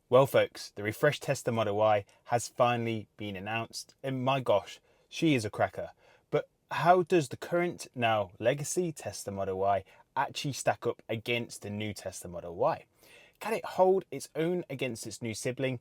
Well folks, the refreshed Tesla Model Y has finally been announced, and my gosh, she is a cracker. But how does the current, now legacy Tesla Model Y actually stack up against the new Tesla Model Y? Can it hold its own against its new sibling?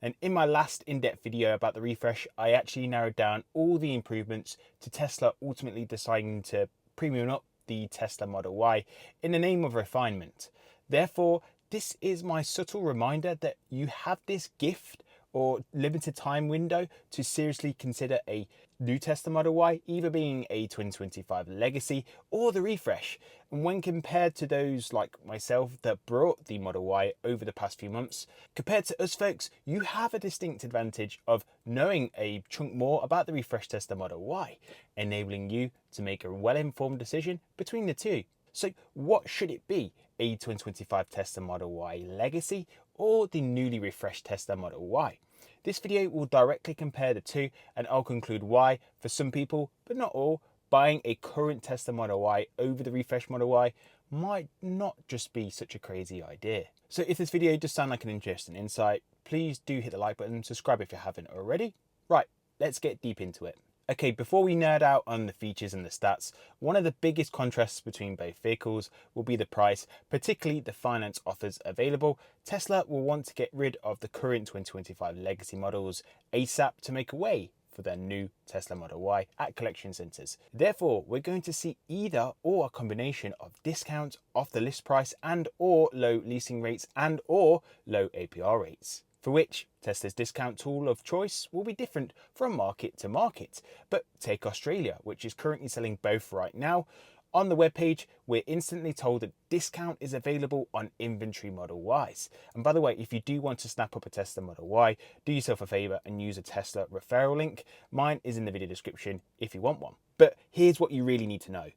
And in my last in-depth video about the refresh, I actually narrowed down all the improvements to Tesla ultimately deciding to premium up the Tesla Model Y in the name of refinement. Therefore, this is my subtle reminder that you have this gift or limited time window to seriously consider a new Tesla Model Y, either being a 2025 legacy or the refresh. And when compared to those like myself that brought the Model Y over the past few months, compared to us folks, you have a distinct advantage of knowing a chunk more about the refreshed Tesla Model Y, enabling you to make a well-informed decision between the two. So what should it be? A 2025 Tesla Model Y Legacy or the newly refreshed Tesla Model Y? This video will directly compare the two, and I'll conclude why, for some people, but not all, buying a current Tesla Model Y over the refreshed Model Y might not just be such a crazy idea. So if this video does sound like an interesting insight, please do hit the like button, subscribe if you haven't already. Right, let's get deep into it. Okay, before we nerd out on the features and the stats, one of the biggest contrasts between both vehicles will be the price, particularly the finance offers available. Tesla will want to get rid of the current 2025 legacy models ASAP to make way for their new Tesla Model Y at collection centres. Therefore, we're going to see either or a combination of discounts off the list price and or low leasing rates and or low APR rates, for which Tesla's discount tool of choice will be different from market to market. But take Australia, which is currently selling both right now. On the webpage, we're instantly told that discount is available on inventory Model Ys. And by the way, if you do want to snap up a Tesla Model Y, do yourself a favor and use a Tesla referral link. Mine is in the video description if you want one. But here's what you really need to know.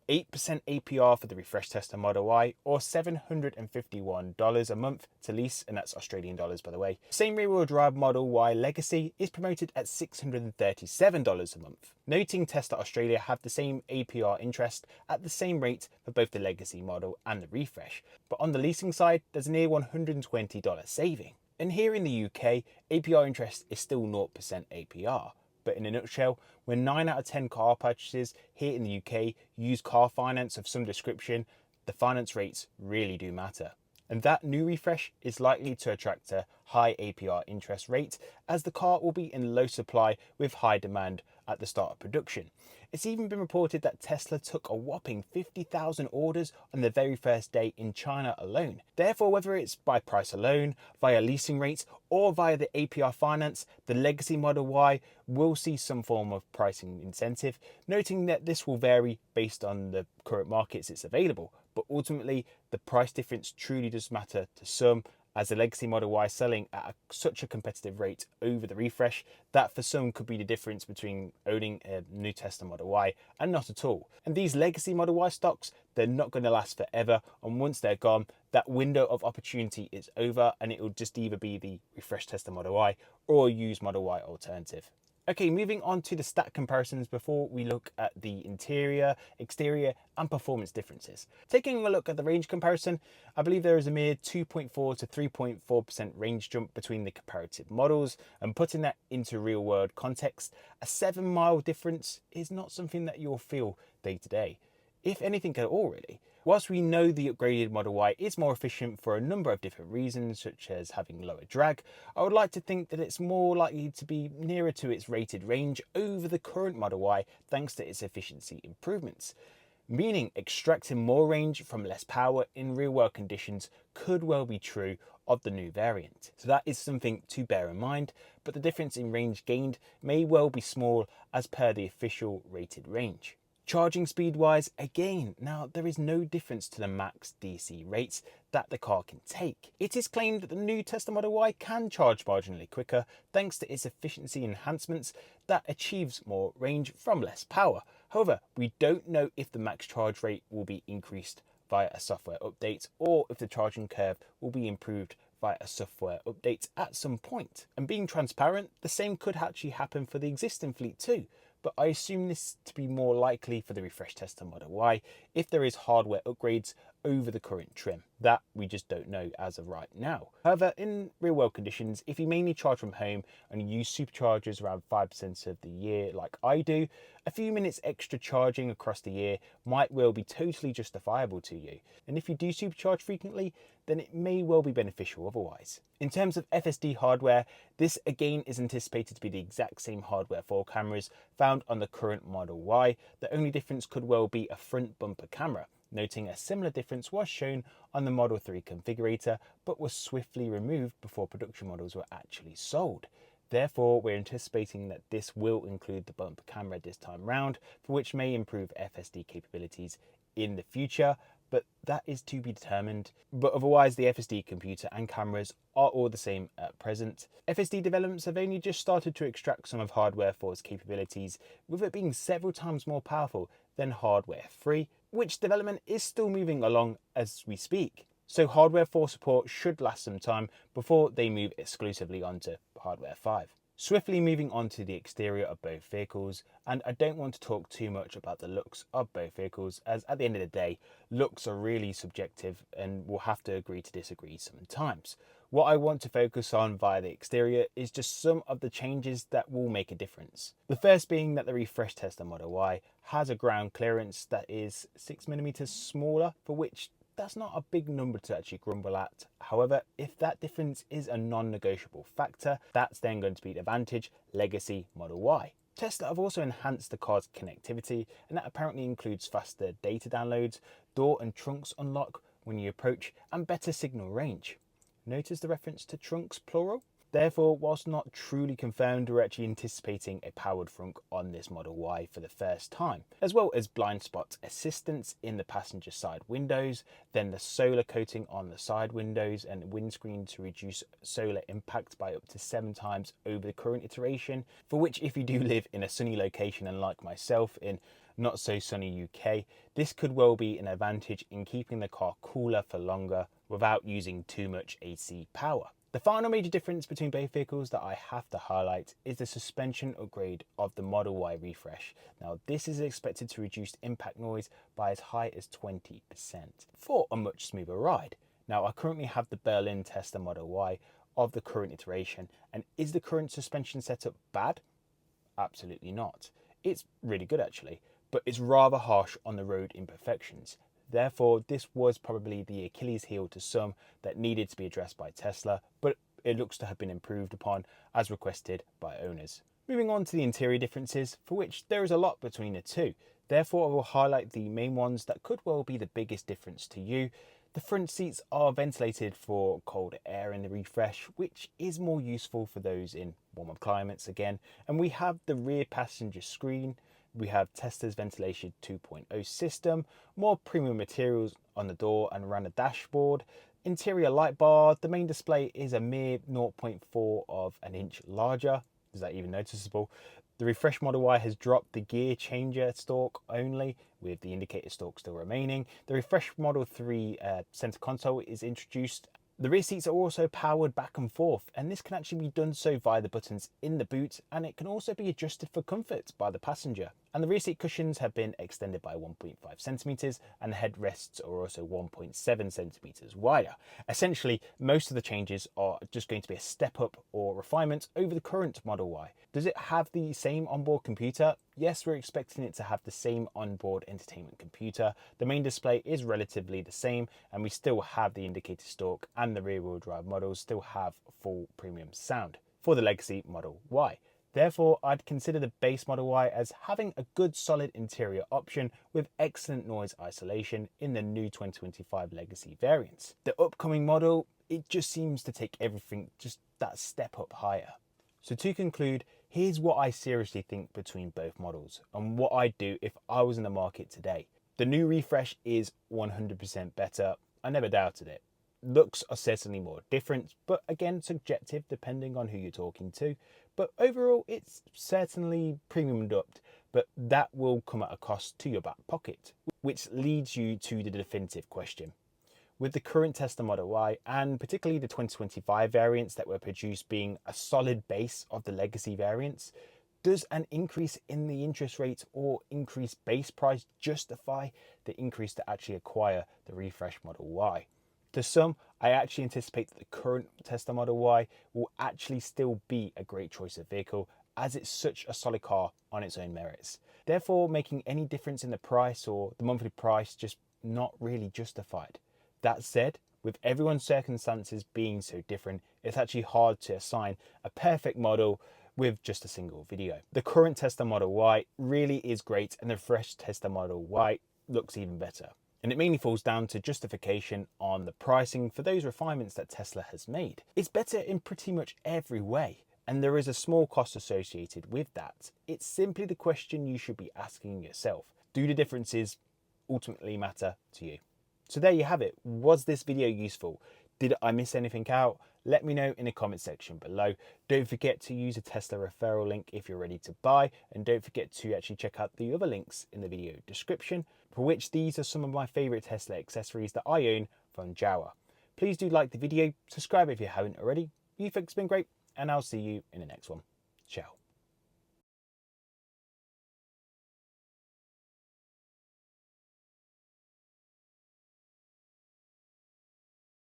8% APR for the refreshed Tesla Model Y, or $751 a month to lease, and that's Australian dollars by the way. Same rear-wheel drive Model Y Legacy is promoted at $637 a month. Noting Tesla Australia have the same APR interest at the same rate for both the Legacy model and the refresh, but on the leasing side there's a near $120 saving. And here in the UK, APR interest is still 0% APR. But in a nutshell, when 9 out of 10 car purchases here in the UK use car finance of some description, the finance rates really do matter. And that new refresh is likely to attract a high APR interest rate, as the car will be in low supply with high demand at the start of production. It's even been reported that Tesla took a whopping 50,000 orders on the very first day in China alone. Therefore, whether it's by price alone, via leasing rates, or via the APR finance, the legacy Model Y will see some form of pricing incentive, noting that this will vary based on the current markets it's available. But ultimately, the price difference truly does matter to some, as the legacy Model Y selling at such a competitive rate over the refresh that for some could be the difference between owning a new Tesla Model Y and not at all. And these legacy Model Y stocks, they're not going to last forever, and once they're gone, that window of opportunity is over and it will just either be the refreshed Tesla Model Y or a used Model Y alternative. Okay, moving on to the stat comparisons before we look at the interior, exterior and performance differences. Taking a look at the range comparison, I believe there is a mere 2.4 to 3.4% range jump between the comparative models, and putting that into real world context, a 7-mile difference is not something that you'll feel day to day, if anything at all really. Whilst we know the upgraded Model Y is more efficient for a number of different reasons, such as having lower drag, I would like to think that it's more likely to be nearer to its rated range over the current Model Y thanks to its efficiency improvements. Meaning extracting more range from less power in real world conditions could well be true of the new variant. So that is something to bear in mind, but the difference in range gained may well be small as per the official rated range. Charging speed wise, again, now there is no difference to the max DC rates that the car can take. It is claimed that the new Tesla Model Y can charge marginally quicker thanks to its efficiency enhancements that achieves more range from less power. However, we don't know if the max charge rate will be increased via a software update or if the charging curve will be improved via a software update at some point. And being transparent, the same could actually happen for the existing fleet too. But I assume this to be more likely for the refreshed Tesla Model Y if there is hardware upgrades over the current trim. That we just don't know as of right now. However, in real world conditions, if you mainly charge from home and you use superchargers around 5% of the year like I do, a few minutes extra charging across the year might well be totally justifiable to you. And if you do supercharge frequently, then it may well be beneficial otherwise. In terms of FSD hardware, this again is anticipated to be the exact same hardware for cameras found on the current Model Y. The only difference could well be a front bumper camera, noting a similar difference was shown on the Model 3 configurator, but was swiftly removed before production models were actually sold. Therefore, we're anticipating that this will include the bumper camera this time round, for which may improve FSD capabilities in the future, but that is to be determined. But otherwise, the FSD computer and cameras are all the same at present. FSD developments have only just started to extract some of Hardware 4's capabilities, with it being several times more powerful than Hardware 3, which development is still moving along as we speak. So Hardware 4 support should last some time before they move exclusively onto Hardware 5. Swiftly moving on to the exterior of both vehicles, and I don't want to talk too much about the looks of both vehicles, as at the end of the day, looks are really subjective and we'll have to agree to disagree sometimes. What I want to focus on via the exterior is just some of the changes that will make a difference. The first being that the refreshed Tesla Model Y has a ground clearance that is 6mm smaller, for which that's not a big number to actually grumble at. However, if that difference is a non-negotiable factor, that's then going to be the Vantage Legacy Model Y. Tesla have also enhanced the car's connectivity, and that apparently includes faster data downloads, door and trunks unlock when you approach, and better signal range. Notice the reference to trunks plural? Therefore, whilst not truly confirmed, we're actually anticipating a powered frunk on this Model Y for the first time, as well as blind spot assistance in the passenger side windows, then the solar coating on the side windows and windscreen to reduce solar impact by up to 7 times over the current iteration, for which if you do live in a sunny location and like myself in not so sunny UK, this could well be an advantage in keeping the car cooler for longer without using too much AC power. The final major difference between both vehicles that I have to highlight is the suspension upgrade of the Model Y refresh. Now, this is expected to reduce impact noise by as high as 20% for a much smoother ride. Now, I currently have the Berlin Tesla Model Y of the current iteration, and is the current suspension setup bad? Absolutely not. It's really good actually, but it's rather harsh on the road imperfections. Therefore, this was probably the Achilles heel to some that needed to be addressed by Tesla, but it looks to have been improved upon as requested by owners. Moving on to the interior differences, for which there is a lot between the two. Therefore, I will highlight the main ones that could well be the biggest difference to you. The front seats are ventilated for cold air in the refresh, which is more useful for those in warmer climates again. And we have the rear passenger screen. We have Tesla's Ventilation 2.0 system, more premium materials on the door and around the dashboard. Interior light bar, the main display is a mere 0.4 of an inch larger. Is that even noticeable? The refreshed Model Y has dropped the gear changer stalk only, with the indicator stalk still remaining. The refreshed Model 3 center console is introduced. The rear seats are also powered back and forth, and this can actually be done so via the buttons in the boot, and it can also be adjusted for comfort by the passenger. And the rear seat cushions have been extended by 1.5 centimeters, and the headrests are also 1.7 centimeters wider. Essentially, most of the changes are just going to be a step up or refinement over the current Model Y. Does it have the same onboard computer? Yes, we're expecting it to have the same onboard entertainment computer. The main display is relatively the same, and we still have the indicator stalk, and the rear-wheel drive models still have full premium sound for the legacy Model Y. Therefore, I'd consider the base Model Y as having a good solid interior option with excellent noise isolation in the new 2025 legacy variants. The upcoming model, it just seems to take everything just that step up higher. So to conclude, here's what I seriously think between both models and what I'd do if I was in the market today. The new refresh is 100% better. I never doubted it. Looks are certainly more different, but again, subjective depending on who you're talking to. But overall, it's certainly premiumed up, but that will come at a cost to your back pocket, which leads you to the definitive question. With the current Tesla Model Y, and particularly the 2025 variants that were produced being a solid base of the legacy variants, Does an increase in the interest rate or increased base price justify the increase to actually acquire the refreshed Model Y? To some, I actually anticipate that the current Tesla Model Y will actually still be a great choice of vehicle, as it's such a solid car on its own merits. Therefore, making any difference in the price or the monthly price just not really justified. That said, with everyone's circumstances being so different, it's actually hard to assign a perfect model with just a single video. The current Tesla Model Y really is great, and the fresh Tesla Model Y looks even better. And it mainly falls down to justification on the pricing for those refinements that Tesla has made. It's better in pretty much every way, and there is a small cost associated with that. It's simply the question you should be asking yourself. Do the differences ultimately matter to you? So there you have it. Was this video useful? Did I miss anything out? Let me know in the comment section below. Don't forget to use a Tesla referral link if you're ready to buy, and don't forget to actually check out the other links in the video description, for which these are some of my favorite Tesla accessories that I own from Jawa. Please do like the video, subscribe if you haven't already. You folks have been great, and I'll see you in the next one. Ciao.